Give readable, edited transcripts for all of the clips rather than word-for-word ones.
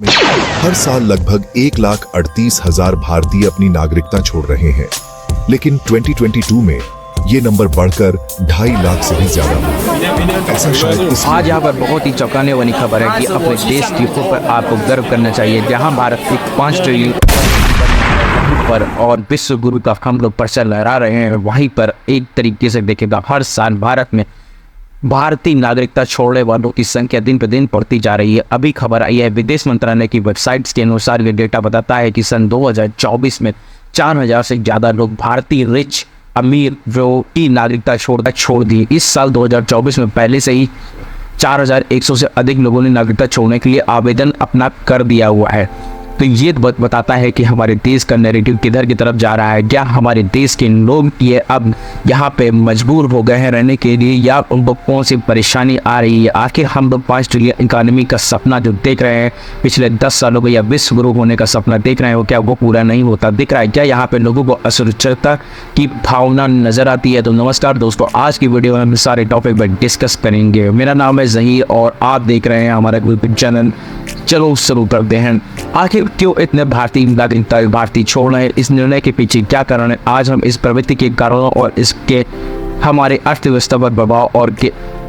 हर साल लगभग 1,38,000 भारतीय अपनी नागरिकता छोड़ रहे हैं, लेकिन 2022 में ये नंबर बढ़कर 2.5 लाख से भी ज्यादा हुआ। ऐसा शायद आज यहाँ पर बहुत ही चौंकाने वाली खबर है कि अपने देश के ऊपर आपको गर्व करना चाहिए, जहाँ भारत एक 5 ट्रिलियन पर और विश्व गुरु का हम लोग पर्चा लहरा रहे हैं। वहीं पर एक तरीके से देखेगा, हर साल भारत में भारतीय नागरिकता छोड़ने वालों की संख्या दिन पर दिन बढ़ती जा रही है। अभी खबर आई है विदेश मंत्रालय की वेबसाइट्स के अनुसार, ये डेटा बताता है कि सन 2024 में 4,000 से ज़्यादा लोग भारतीय रिच अमीर जो की नागरिकता छोड़ दी। इस साल 2024 में पहले से ही 4,100 से अधिक लोगों ने नागरिकता छोड़ने के लिए आवेदन अपना कर दिया हुआ है। तो ये बताता है कि हमारे देश का नैरेटिव किधर की तरफ जा रहा है। क्या हमारे देश के लोग ये अब यहाँ पे मजबूर हो गए हैं रहने के लिए, या उनको कौन सी परेशानी आ रही है? आखिर हम लोग 5 ट्रिलियन इकानमी का सपना जो देख रहे हैं पिछले 10 सालों में, या विश्व गुरु होने का सपना देख रहे हैं, क्या वो पूरा नहीं होता दिख रहा है? क्या यहाँ पे लोगों को असुरक्षितता की भावना नजर आती है? तो नमस्कार दोस्तों, आज की वीडियो में हम सारे टॉपिक पर डिस्कस करेंगे। मेरा नाम है जहीर और आप देख रहे हैं हमारा यूट्यूब चैनल। चलो शुरू करते हैं। आखिर क्यों इतने भारतीय नागरिकता भारतीय छोड़ रहे हैं? इस निर्णय के पीछे क्या कारण है? आज हम इस प्रवृत्ति के कारणों और इसके हमारे अर्थव्यवस्था पर प्रभाव और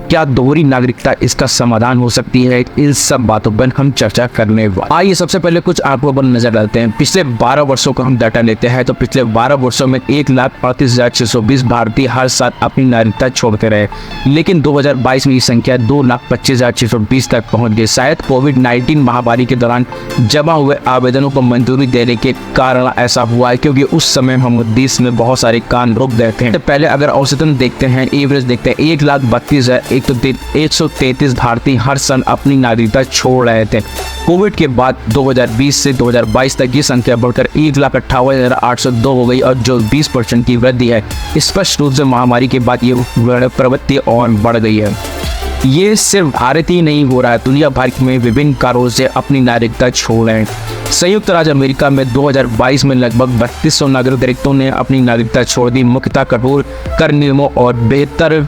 क्या दोहरी नागरिकता इसका समाधान हो सकती है, इन सब बातों पर हम चर्चा करने वाले। आइए सबसे पहले कुछ आंकड़ों पर नजर डालते हैं। पिछले 12 वर्षों का हम डाटा लेते हैं तो पिछले 12 वर्षों में 1,38,620 भारतीय हर साल अपनी नागरिकता छोड़ते रहे, लेकिन 2022 में ये संख्या 2,25,620 तक पहुंच गई। शायद कोविड-19 महामारी के दौरान जमा हुए आवेदनों को मंजूरी देने के कारण ऐसा हुआ है, क्योंकि उस समय हम देश में बहुत सारे काम रोक गए थे। पहले अगर औसतन देखते हैं, एवरेज देखते हैं, 1,32,133 भारतीय हर साल अपनी नागरिकता छोड़ रहे थे। कोविड के बाद 2020 से 2022 तक ये संख्या बढ़कर 1,58,802 हो गई और जो 20% की वृद्धि है, स्पष्ट रूप से महामारी के बाद ये प्रवृत्ति और बढ़ गई है। ये सिर्फ भारत ही नहीं हो रहा है, दुनिया भर में विभिन्न कारणों से अपनी नागरिकता छोड़ रहे हैं। संयुक्त राज्य अमेरिका में 2022 में लगभग 3,200 नागरिकों ने अपनी नागरिकता छोड़ दी। मुख्यतः कठोर कर नियमों और बेहतर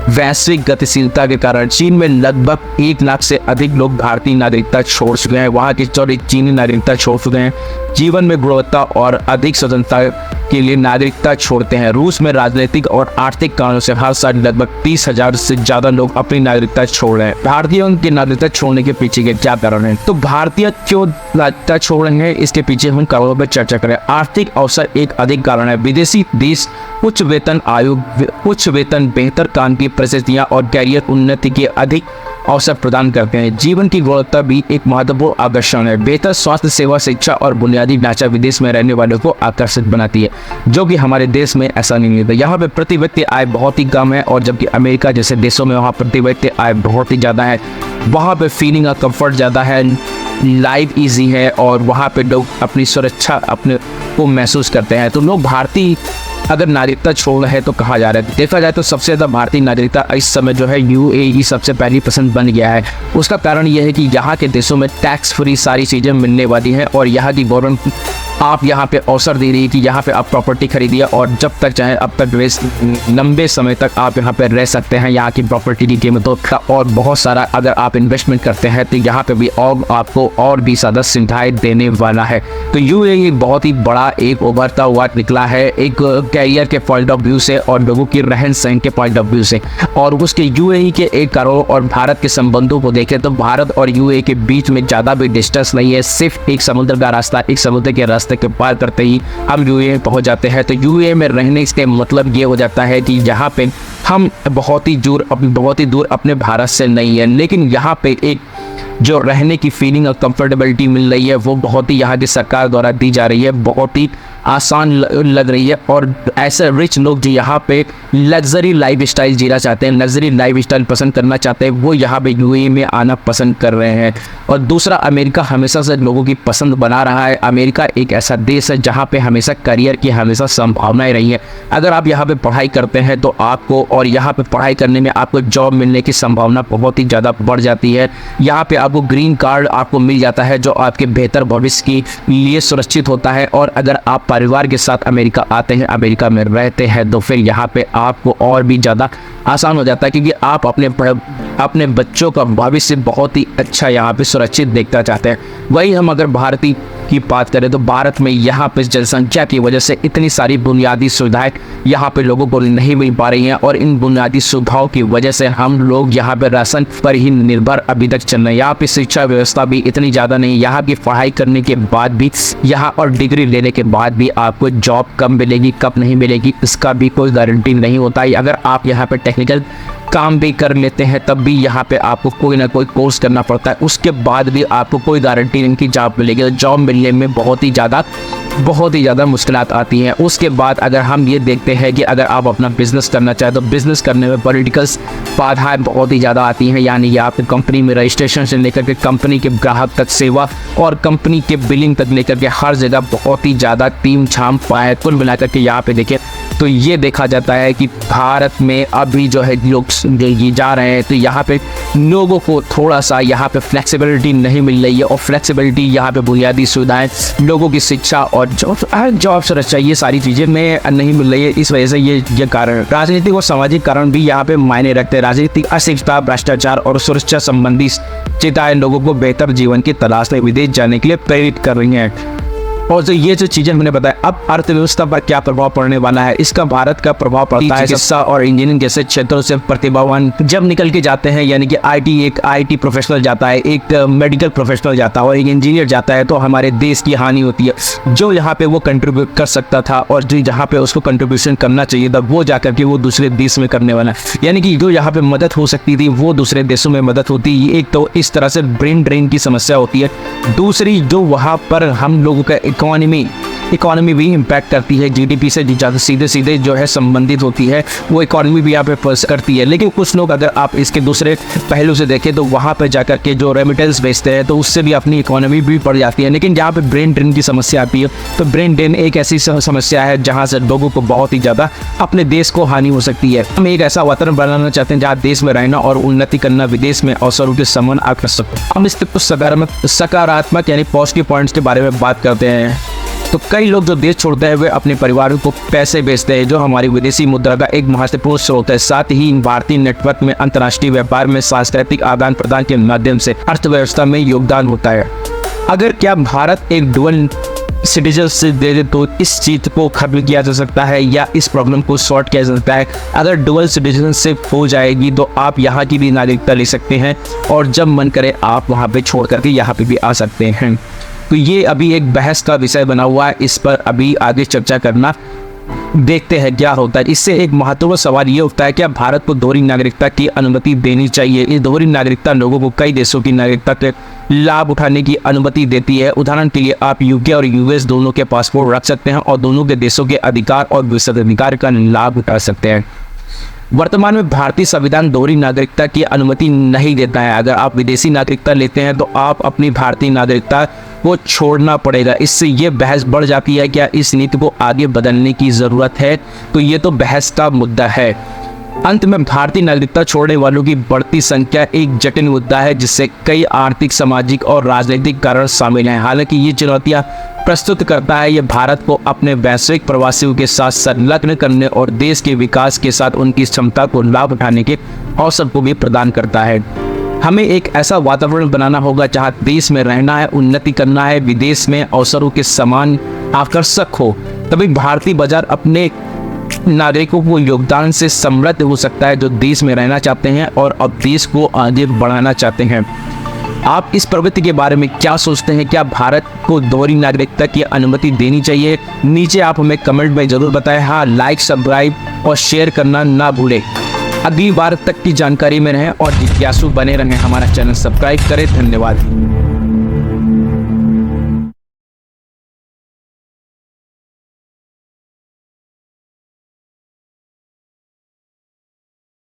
वैश्विक गतिशीलता के कारण चीन में लगभग 1 लाख से अधिक लोग भारतीय नागरिकता छोड़ चुके हैं। वहाँ के चीनी नागरिकता छोड़ चुके हैं। जीवन में गुणवत्ता और अधिक स्वतंत्रता के लिए नागरिकता छोड़ते हैं। रूस में राजनीतिक और आर्थिक कारणों से हर साल लगभग 30,000 से ज्यादा लोग अपनी नागरिकता छोड़ रहे हैं। भारतीयों की नागरिकता छोड़ने के पीछे के क्या कारण है? तो भारतीय क्यों नागरिकता छोड़ रहे हैं, इसके पीछे हम कारणों पर चर्चा करें। आर्थिक अवसर एक अधिक कारण है। विदेशी देश उच्च वेतन आयोग, उच्च वेतन, बेहतर काम की परिस्थितियां और कैरियर उन्नति के अधिक अवसर प्रदान करते हैं। जीवन की गुणवत्ता भी एक महत्वपूर्ण आकर्षण है। बेहतर स्वास्थ्य सेवा, शिक्षा और बुनियादी ढांचा विदेश में रहने वालों को आकर्षित बनाती है, जो कि हमारे देश में ऐसा नहीं होता। यहाँ पे प्रति व्यक्ति आय बहुत ही कम है, और जबकि अमेरिका जैसे देशों में वहाँ प्रति व्यक्ति आय बहुत ही ज़्यादा है। वहाँ पे फीलिंग का कंफर्ट ज़्यादा है, लाइफ इजी है, और वहाँ पे लोग अपनी सुरक्षा अपने को महसूस करते हैं। तो लोग भारतीय अगर नागरिकता छोड़ रहे हैं तो कहा जा रहा है। देखा जाए तो सबसे ज़्यादा भारतीय नागरिकता इस समय जो है यूएई सबसे पहली पसंद बन गया है। उसका कारण यह है कि यहाँ के देशों में टैक्स फ्री सारी चीज़ें मिलने वाली हैं, और यहाँ की गवर्नमेंट आप यहाँ पे अवसर दे रही है कि यहाँ पे आप प्रॉपर्टी खरीदिए और जब तक चाहे अब तक लंबे समय तक आप यहाँ पे रह सकते हैं। यहाँ की प्रॉपर्टी की कीमतों का और बहुत सारा अगर आप इन्वेस्टमेंट करते हैं तो यहाँ पे भी और आपको और भी ज़्यादा सुविधाएं देने वाला है। तो यूएई बहुत ही बड़ा एक उभरता हुआ निकला है, एक कैरियर के पॉइंट ऑफ व्यू से और लोगों की रहन सहन के पॉइंट ऑफ व्यू से। और उसके यूएई के एक कारणों और भारत के संबंधों को देखें तो भारत और यूएई के बीच में ज़्यादा भी डिस्टेंस नहीं है, सिर्फ एक समुद्र का रास्ता, एक समुद्र के रास्ते के पार करते ही हम यूएई पहुंच जाते हैं। तो यूएई में रहने के मतलब ये हो जाता है कि यहाँ पे हम बहुत ही दूर अपने भारत से नहीं है, लेकिन यहाँ पे एक जो रहने की फीलिंग और कंफर्टेबिलिटी मिल रही है वो बहुत ही यहाँ की सरकार द्वारा दी जा रही है, बहुत ही आसान लग रही है। और ऐसे रिच लोग जो यहाँ पे लग्जरी लाइफ स्टाइल जीना चाहते हैं, लग्जरी लाइफ स्टाइल पसंद करना चाहते हैं, वो यहाँ पे यूएई में आना पसंद कर रहे हैं। और दूसरा, अमेरिका हमेशा से लोगों की पसंद बना रहा है। अमेरिका एक ऐसा देश है जहाँ पे हमेशा करियर की हमेशा संभावनाएं रही है। अगर आप यहाँ पे पढ़ाई करते हैं तो आपको, और यहाँ पे पढ़ाई करने में आपको जॉब मिलने की संभावना बहुत ही ज़्यादा बढ़ जाती है। यहाँ पे आपको ग्रीन कार्ड आपको मिल जाता है, जो आपके बेहतर भविष्य के लिए सुरक्षित होता है। और अगर आप परिवार के साथ अमेरिका आते हैं, अमेरिका में रहते हैं, तो फिर यहाँ पे आपको और भी ज़्यादा आसान हो जाता है, क्योंकि आप अपने बच्चों का भविष्य बहुत ही अच्छा यहाँ पे सुरक्षित देखना चाहते हैं। वही हम अगर भारतीय की बात करें तो भारत में यहाँ पे जनसंख्या की वजह से इतनी सारी बुनियादी सुविधाएं यहाँ पे लोगों को नहीं मिल पा रही हैं, और इन बुनियादी सुविधाओं की वजह से हम लोग यहाँ पे राशन पर ही निर्भर अभी तक चल रहे हैं। यहाँ पे शिक्षा व्यवस्था भी इतनी ज़्यादा नहीं, यहाँ की पढ़ाई करने के बाद भी यहाँ और डिग्री लेने के बाद भी आपको जॉब कब मिलेगी कब नहीं मिलेगी इसका भी कोई गारंटी नहीं होता है। अगर आप यहाँ पे टेक्निकल काम भी कर लेते हैं तब भी यहाँ पे आपको कोई ना कोई कोर्स करना पड़ता है, उसके बाद भी आपको कोई गारंटी नहीं कि जॉब मिलेगी। तो जॉब मिलने में बहुत ही ज़्यादा मुश्किलात आती हैं। उसके बाद अगर हम ये देखते हैं कि अगर आप अपना बिजनेस करना चाहें तो बिजनेस करने में पॉलिटिकल बाधाएं बहुत ही ज़्यादा आती हैं, यानी कि आपकी कंपनी में रजिस्ट्रेशन से लेकर के कंपनी के ग्राहक तक सेवा और कंपनी के बिलिंग तक लेकर के हर जगह बहुत ही ज़्यादा टीम झाम पाए। कुल मिलाकर के यहाँ पे देखें तो ये देखा जाता है कि भारत में अभी जो है लोग ये जा रहे हैं तो यहाँ पे लोगों को थोड़ा सा यहाँ पे फ्लेक्सिबिलिटी नहीं मिल रही है, और फ्लेक्सिबिलिटी यहाँ पे बुनियादी सुविधाएं, लोगों की शिक्षा और जॉब सुरक्षा ये सारी चीज़ें में नहीं मिल रही है। इस वजह से ये कारण राजनीतिक और सामाजिक कारण भी यहाँ पे मायने रखते हैं। राजनीतिक अशिक्षता, भ्रष्टाचार और सुरक्षा संबंधी चिंताएं लोगों को बेहतर जीवन की तलाश में विदेश जाने के लिए प्रेरित कर रही हैं। और ये जो चीजें मैंने बताया, अब अर्थव्यवस्था पर क्या प्रभाव पड़ने वाला है, इसका भारत का प्रभाव पड़ता है। चिकित्सा और इंजीनियरिंग जैसे क्षेत्रों से प्रतिभावान जब निकल के जाते हैं, यानी कि एक आईटी प्रोफेशनल जाता है, एक मेडिकल प्रोफेशनल जाता है और एक इंजीनियर जाता है, तो हमारे देश की हानि होती है। जो यहाँ पे वो कंट्रीब्यूट कर सकता था और जो जहाँ पे उसको कंट्रीब्यूशन करना चाहिए था वो जाकर के वो दूसरे देश में करने वाला है, यानी कि जो यहाँ पे मदद हो सकती थी वो दूसरे देशों में मदद होती है। एक तो इस तरह से ब्रेन ड्रेन की समस्या होती है। दूसरी, जो वहाँ पर हम लोगों का इकोनॉमी भी इम्पैक्ट करती है, जीडीपी से ज़्यादा सीधे जो है संबंधित होती है, वो इकोनॉमी भी यहाँ पे फर्स्ट करती है। लेकिन कुछ लोग अगर आप इसके दूसरे पहलू से देखें तो वहाँ पे जाकर के जो रेमिटेंस भेजते हैं तो उससे भी अपनी इकोनॉमी भी बढ़ जाती है। लेकिन जहाँ पे ब्रेन ड्रेन की समस्या आती है तो ब्रेन ड्रेन एक ऐसी समस्या है जहाँ से लोगों को बहुत ही ज़्यादा अपने देश को हानि हो सकती है। हम एक ऐसा वातावरण बनाना चाहते हैं जहाँ देश में रहना और उन्नति करना, विदेश में अवसरों के समान आप कर सकते। हम इस कुछ सकारात्मक यानी पॉजिटिव पॉइंट्स के बारे में बात करते हैं। तो कई लोग जो देश छोड़ते हैं वे अपने परिवारों को पैसे भेजते हैं, जो हमारी विदेशी मुद्रा का एक महत्वपूर्ण स्रोत है। साथ ही भारतीय नेटवर्क में अंतर्राष्ट्रीय व्यापार में सांस्कृतिक आदान प्रदान के माध्यम से अर्थव्यवस्था में योगदान होता है। अगर क्या भारत एक डुअल सिटीजनशिप दे दे तो इस चीज को खत्म किया जा सकता है या इस प्रॉब्लम को सॉर्ट किया जा सकता है। अगर डुअल सिटीजनशिप हो जाएगी तो आप यहाँ की भी नागरिकता ले सकते हैं और जब मन करे आप वहाँ पे छोड़ करके यहाँ पे भी आ सकते हैं। तो ये अभी एक बहस का विषय बना हुआ है, इस पर अभी आगे चर्चा करना, देखते हैं क्या होता है। इससे एक महत्वपूर्ण सवाल ये उठता है, क्या भारत को दोहरी नागरिकता की अनुमति देनी चाहिए। इस दोहरी नागरिकता लोगों को कई देशों की नागरिकता के लाभ उठाने की अनुमति देती है। उदाहरण के लिए आप यूके और यूएस दोनों के पासपोर्ट रख सकते हैं और दोनों के देशों के अधिकार और विशेषाधिकार का लाभ उठा सकते हैं। वर्तमान में भारतीय संविधान दोहरी नागरिकता की अनुमति नहीं देता है। अगर आप विदेशी नागरिकता लेते हैं तो आप अपनी भारतीय नागरिकता को छोड़ना पड़ेगा। इससे ये बहस बढ़ जाती है, क्या इस नीति को आगे बदलने की ज़रूरत है। तो ये तो बहस का मुद्दा है। अंत में भारतीय नागरिकता छोड़ने वालों की बढ़ती संख्या एक जटिल मुद्दा है, जिससे कई आर्थिक, सामाजिक और राजनीतिक कारण शामिल हैं। हालांकि ये चुनौतियां प्रस्तुत करता है, ये भारत को अपने वैश्विक प्रवासियों के साथ संलग्न करने और देश के विकास के साथ उनकी क्षमता को लाभ उठाने के अवसर को भी प्रदान करता है। हमें एक ऐसा वातावरण बनाना होगा जहां देश में रहना है, उन्नति करना है, विदेश में अवसरों के समान आकर्षक हो, तभी भारतीय बाजार अपने नागरिकों को योगदान से समृद्ध हो सकता है, जो देश में रहना चाहते हैं और अब देश को आगे बढ़ाना चाहते हैं। आप इस प्रवृत्ति के बारे में क्या सोचते हैं? क्या भारत को दोहरी नागरिकता की अनुमति देनी चाहिए? नीचे आप हमें कमेंट में जरूर बताएं। हाँ, लाइक, सब्सक्राइब और शेयर करना ना भूलें। अगली बार तक की जानकारी में रहें और जिज्ञासु बने रहें। हमारा चैनल सब्सक्राइब करें। धन्यवाद।